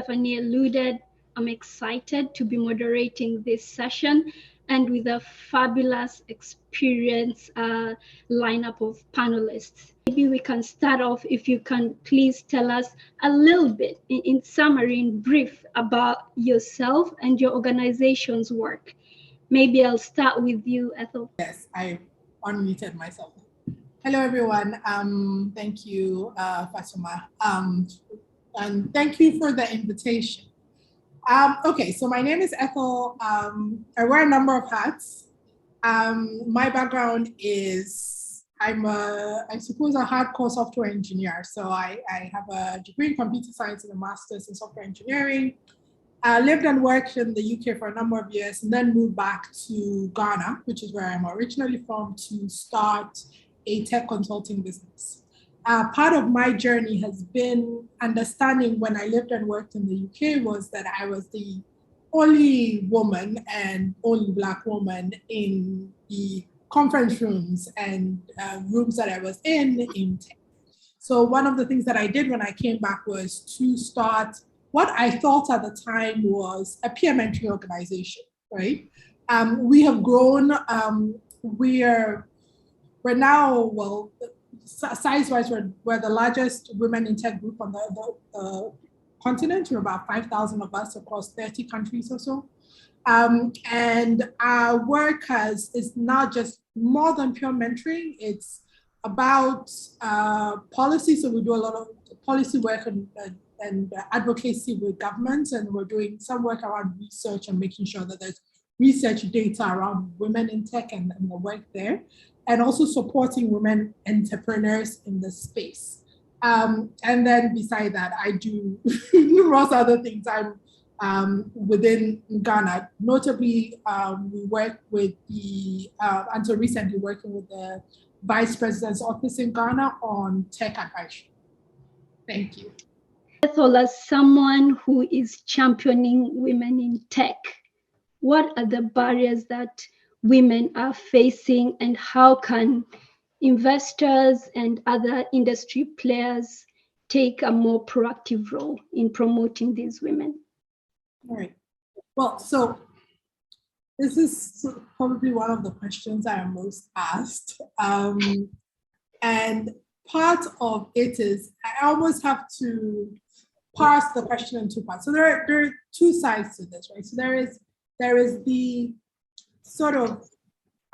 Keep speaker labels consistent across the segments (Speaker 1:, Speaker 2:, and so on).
Speaker 1: Stephanie alluded, I'm excited to be moderating this session and with a fabulous experience lineup of panelists. Maybe we can start off if you can please tell us a little bit in summary, in brief, about yourself and your organization's work. Maybe I'll start with you, Ethel.
Speaker 2: Yes, I unmuted myself. Hello, everyone. Thank you, Fatuma. And thank you for the invitation. Okay, so my name is Ethel. I wear a number of hats. My background is, I suppose, a hardcore software engineer. So I have a degree in computer science and a master's in software engineering. I lived and worked in the UK for a number of years and then moved back to Ghana, which is where I'm originally from, to start a tech consulting business. Part of my journey has been understanding when I lived and worked in the UK was that I was the only woman and only Black woman in the conference rooms and rooms that I was in tech. So one of the things that I did when I came back was to start what I thought at the time was a peer mentoring organization, right? We have grown. We're now, well, size-wise, we're the largest women in tech group on the continent. We're about 5,000 of us across 30 countries or so. And our work is not just more than pure mentoring. It's about policy. So we do a lot of policy work and advocacy with governments, and we're doing some work around research and making sure that there's research data around women in tech and the work there, and also supporting women entrepreneurs in the space. And then beside that, I do numerous other things. I'm within Ghana, notably we work with until recently working with the Vice President's Office in Ghana on tech advisory. Thank you.
Speaker 1: Ethel, as someone who is championing women in tech, what are the barriers that women are facing, and how can investors and other industry players take a more proactive role in promoting these women?
Speaker 2: All right. Well, so this is probably one of the questions I am most asked. And part of it is I almost have to parse the question in two parts. So there are two sides to this, right? So there is the sort of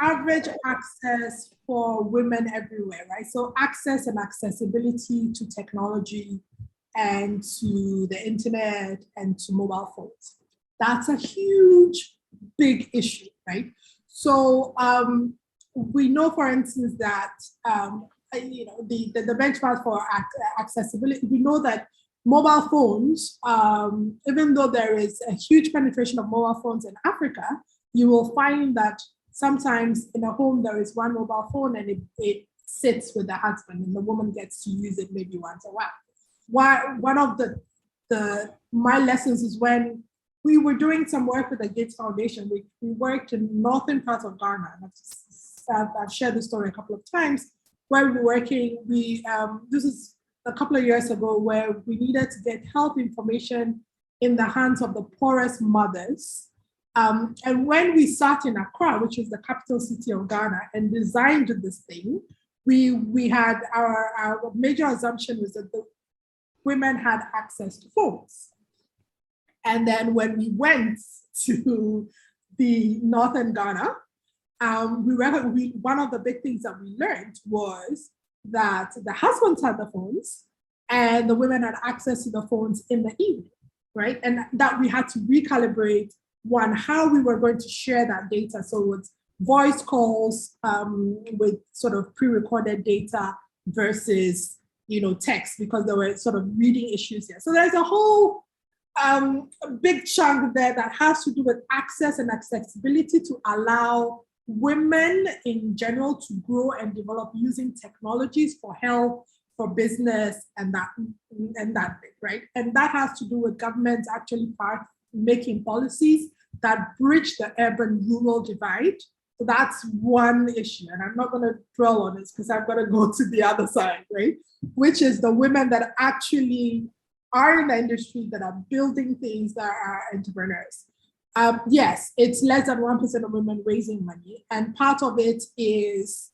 Speaker 2: average access for women everywhere, right? So access and accessibility to technology and to the internet and to mobile phones. That's a huge, big issue, right? So we know, for instance, that the benchmark for accessibility, we know that mobile phones, even though there is a huge penetration of mobile phones in Africa, you will find that sometimes in a home there is one mobile phone and it sits with the husband and the woman gets to use it maybe once a while. One of my lessons is when we were doing some work with the Gates Foundation. We worked in northern parts of Ghana. And I've shared this story a couple of times where we were working. This is a couple of years ago where we needed to get health information in the hands of the poorest mothers. And when we sat in Accra, which is the capital city of Ghana, and designed this thing, we had our major assumption was that the women had access to phones. And then when we went to the northern Ghana, one of the big things that we learned was that the husbands had the phones and the women had access to the phones in the evening, right? And that we had to recalibrate how we were going to share that data. So with voice calls with sort of pre-recorded data versus, text, because there were sort of reading issues here. So there's a whole big chunk there that has to do with access and accessibility to allow women in general to grow and develop using technologies for health, for business, and that bit, right? And that has to do with governments actually making policies that bridge the urban-rural divide. So that's one issue, and I'm not going to dwell on this because I've got to go to the other side, right? Which is the women that actually are in the industry that are building things that are entrepreneurs. Yes, it's less than 1% of women raising money. And part of it is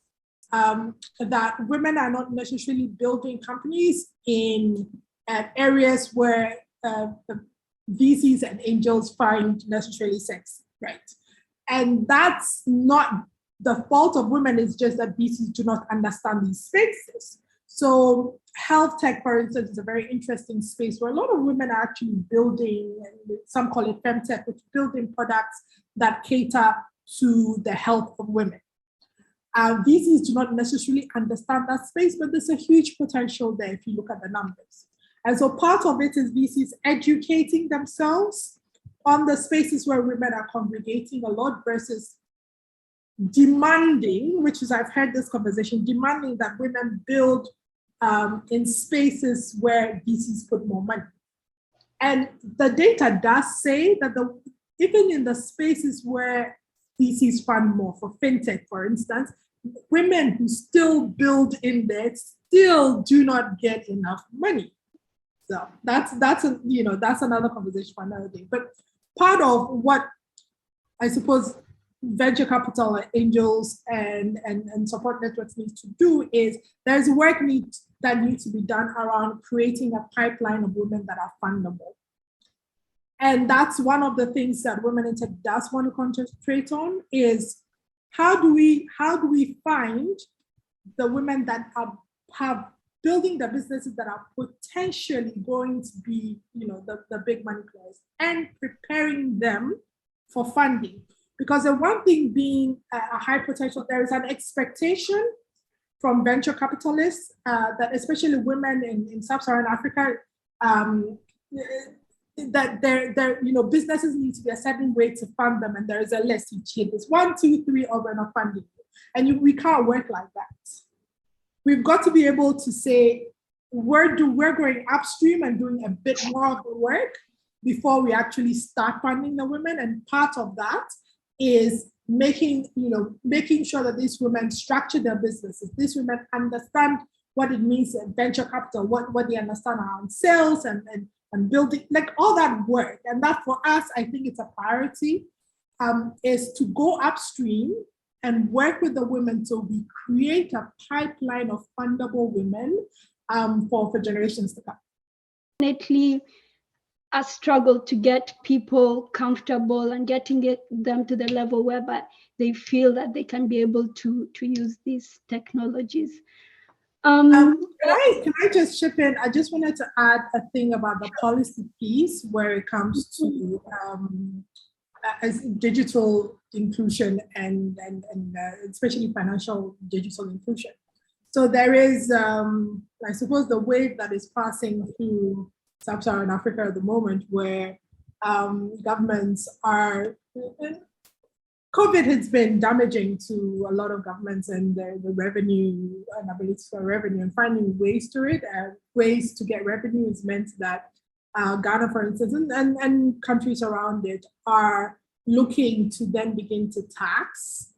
Speaker 2: that women are not necessarily building companies in areas where the VCs and angels find necessarily sexy, right? And that's not the fault of women, it's just that VCs do not understand these spaces. So health tech, for instance, is a very interesting space where a lot of women are actually building, some call it femtech, which is building products that cater to the health of women. VCs do not necessarily understand that space, but there's a huge potential there if you look at the numbers. And so part of it is VCs educating themselves on the spaces where women are congregating a lot versus demanding, which is, I've heard this conversation, demanding that women build in spaces where VCs put more money. And the data does say that even in the spaces where VCs fund more, for fintech, for instance, women who still build in there still do not get enough money. So that's another conversation for another day. But part of what I suppose venture capital angels and support networks need to do is there's work that needs to be done around creating a pipeline of women that are fundable. And that's one of the things that Women in Tech does want to concentrate on is how do we find the women that have building the businesses that are potentially going to be, the big money players, and preparing them for funding. Because the one thing being a high potential, there is an expectation from venture capitalists that especially women in sub-Saharan Africa, that businesses need to be a certain way to fund them, and there is a list each year. There's 1, 2, 3, or we're not funding you. And we can't work like that. We've got to be able to say, we're going upstream and doing a bit more of the work before we actually start funding the women. And part of that is making sure that these women structure their businesses. These women understand what it means in venture capital, what they understand around sales and building, like all that work. And that for us, I think it's a priority, is to go upstream and work with the women so we create a pipeline of fundable women for generations to come.
Speaker 1: Definitely a struggle to get people comfortable and getting them to the level whereby they feel that they can be able to use these technologies.
Speaker 2: Can I just chip in? I just wanted to add a thing about the policy piece where it comes to as digital inclusion and especially financial digital inclusion. So there is, I suppose, the wave that is passing through Sub-Saharan Africa at the moment, where governments are. COVID has been damaging to a lot of governments and the revenue and ability for revenue, and finding ways to it. Ways to get revenue has meant that Ghana, for instance, and countries around it are looking to then begin to tax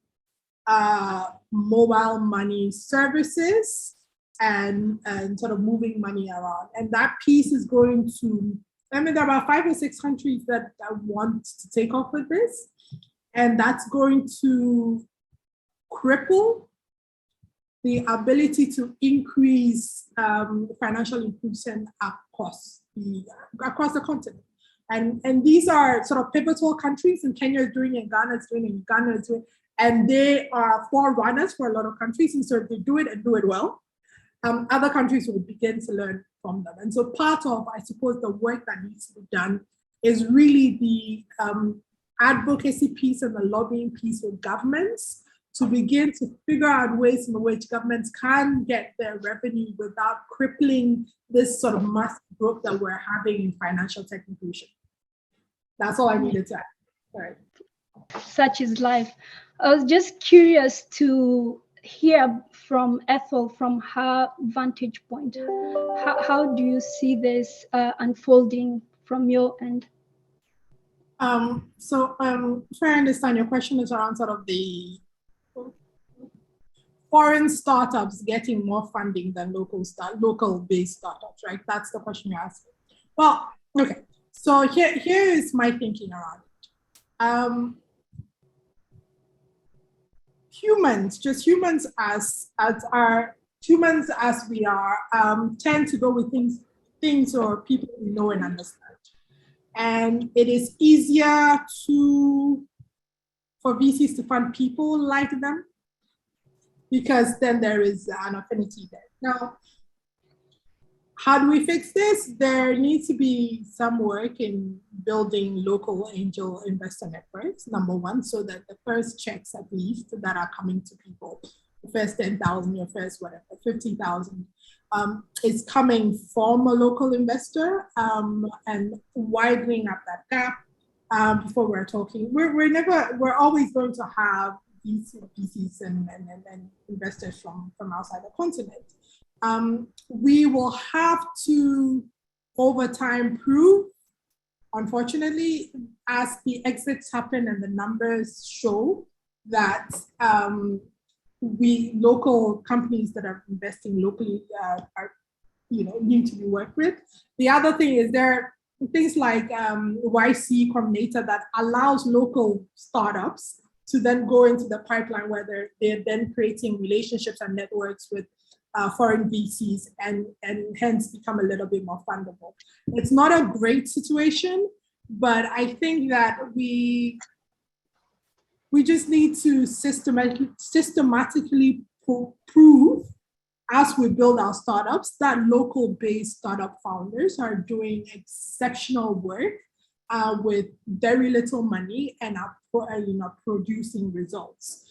Speaker 2: mobile money services and sort of moving money around. And that piece is going to, there are about 5 or 6 countries that want to take off with this. And that's going to cripple the ability to increase financial inclusion across the continent. And these are sort of pivotal countries, and Kenya is doing it, Ghana is doing it, Ghana is doing it, and they are forerunners for a lot of countries. And so if they do it and do it well, other countries will begin to learn from them. And so part of, I suppose, the work that needs to be done is really the advocacy piece and the lobbying piece with governments to begin to figure out ways in which governments can get their revenue without crippling this sort of massive growth that we're having in financial tech inclusion. That's all I needed to add. Sorry.
Speaker 1: Such is life. I was just curious to hear from Ethel, from her vantage point. How do you see this unfolding from your end?
Speaker 2: If I understand, your question is around sort of the foreign startups getting more funding than local-based startups, right? That's the question you're asking. Well, okay. So here is my thinking around it. Humans, just humans humans as we are, tend to go with things or people we know and understand. And it is easier for VCs to fund people like them because then there is an affinity there. Now, how do we fix this? There needs to be some work in building local angel investor networks, number one, so that the first checks, at least, that are coming to people, the first 10,000, your first whatever, 50,000, is coming from a local investor, and widening up that gap. Before we're talking, we're always going to have these VCs and investors from outside the continent. We will have to, over time, prove, unfortunately, as the exits happen and the numbers show that local companies that are investing locally are, need to be worked with. The other thing is there are things like YC Combinator that allows local startups to then go into the pipeline where they're then creating relationships and networks with foreign VCs and hence become a little bit more fundable. It's not a great situation, but I think that we just need to systematically prove as we build our startups that local-based startup founders are doing exceptional work with very little money and are producing results.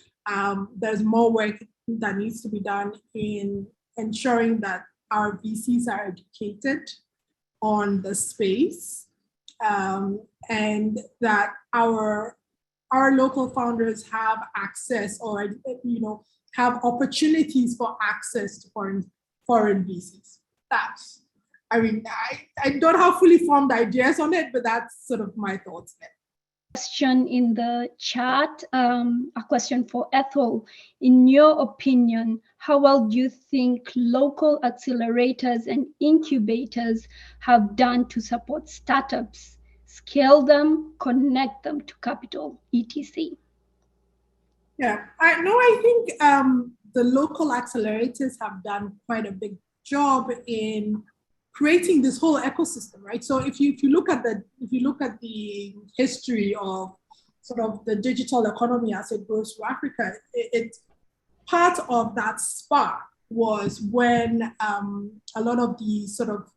Speaker 2: There's more work that needs to be done in ensuring that our VCs are educated on the space, and that our local founders have access or have opportunities for access to foreign VCs. I don't have fully formed ideas on it, but that's sort of my thoughts there.
Speaker 1: Question in the chat, a question for Ethel. In your opinion, how well do you think local accelerators and incubators have done to support startups, scale them, connect them to capital, etc.?
Speaker 2: Yeah, I think the local accelerators have done quite a big job in creating this whole ecosystem, right? So if you look at the history of sort of the digital economy as it grows through Africa, it part of that spark was when a lot of the sort of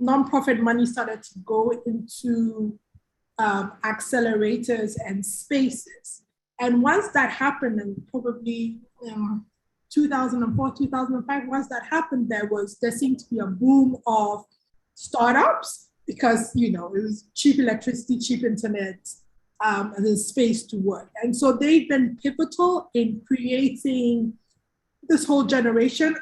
Speaker 2: nonprofit money started to go into accelerators and spaces. And once that happened, and probably 2004, 2005, once that happened, there seemed to be a boom of startups because, it was cheap electricity, cheap internet, and there's space to work. And so they've been pivotal in creating this whole generation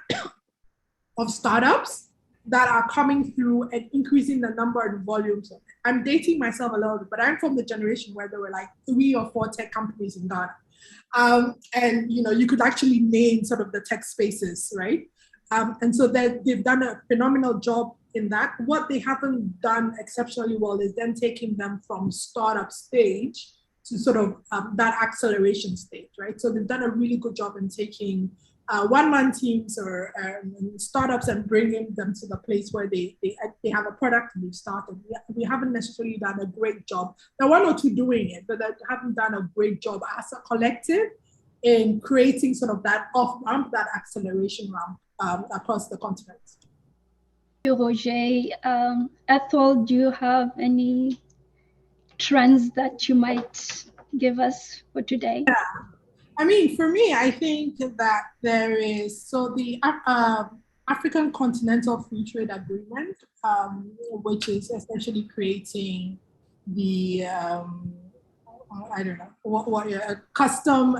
Speaker 2: of startups that are coming through and increasing the number and volumes of it. I'm dating myself a little bit, but I'm from the generation where there were like 3 or 4 tech companies in Ghana. And you could actually name sort of the tech spaces, right? And so they've done a phenomenal job in that. What they haven't done exceptionally well is then taking them from startup stage to sort of that acceleration stage, right? So they've done a really good job in taking one-man teams or startups and bringing them to the place where they have a product and they've started. We haven't necessarily done a great job. There are 1 or 2 doing it, but they haven't done a great job as a collective in creating sort of that off-ramp, that acceleration ramp across the continent.
Speaker 1: Thank you, Roger. Ethel, do you have any trends that you might give us for today?
Speaker 2: Yeah. I mean, for me, I think that there is, so the African Continental Free Trade Agreement, which is essentially creating the, I don't know, what custom,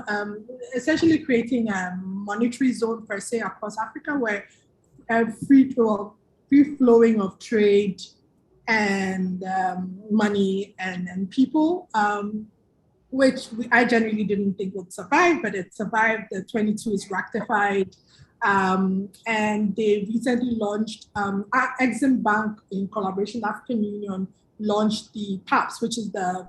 Speaker 2: essentially creating a monetary zone per se across Africa where free flowing of trade and money and people, which I generally didn't think would survive, but it survived. The 22 is ratified. And they recently launched, Exim Bank in collaboration with African Union launched the PAPS, which is the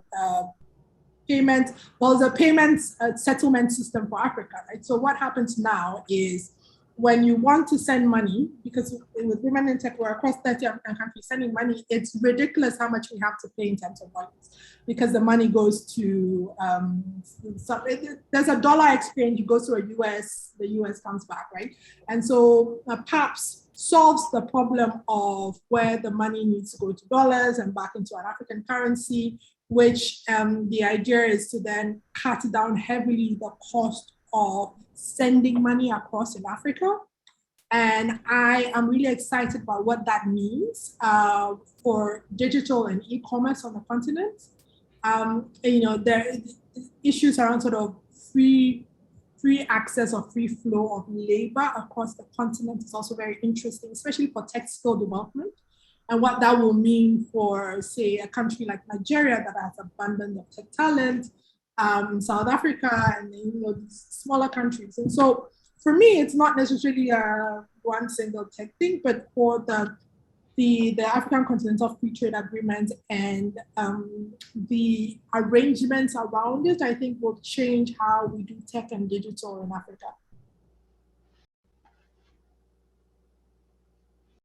Speaker 2: payments settlement system for Africa, right? So what happens now is when you want to send money, because with Women in Tech, we're across 30 African countries sending money, it's ridiculous how much we have to pay in terms of volumes, because the money goes to, there's a dollar exchange, you go to the US comes back, right? And so PAPS solves the problem of where the money needs to go to dollars and back into an African currency, which the idea is to then cut down heavily the cost of sending money across in Africa. And I am really excited about what that means for digital and e-commerce on the continent. There are issues around sort of free access or free flow of labor across the continent is also very interesting, especially for tech skill development, and what that will mean for, say, a country like Nigeria that has abundance of tech talent, South Africa, and smaller countries. And so for me, it's not necessarily a one single tech thing, but for the African Continental Free Trade Agreement and the arrangements around it, I think will change how we do tech and digital in Africa.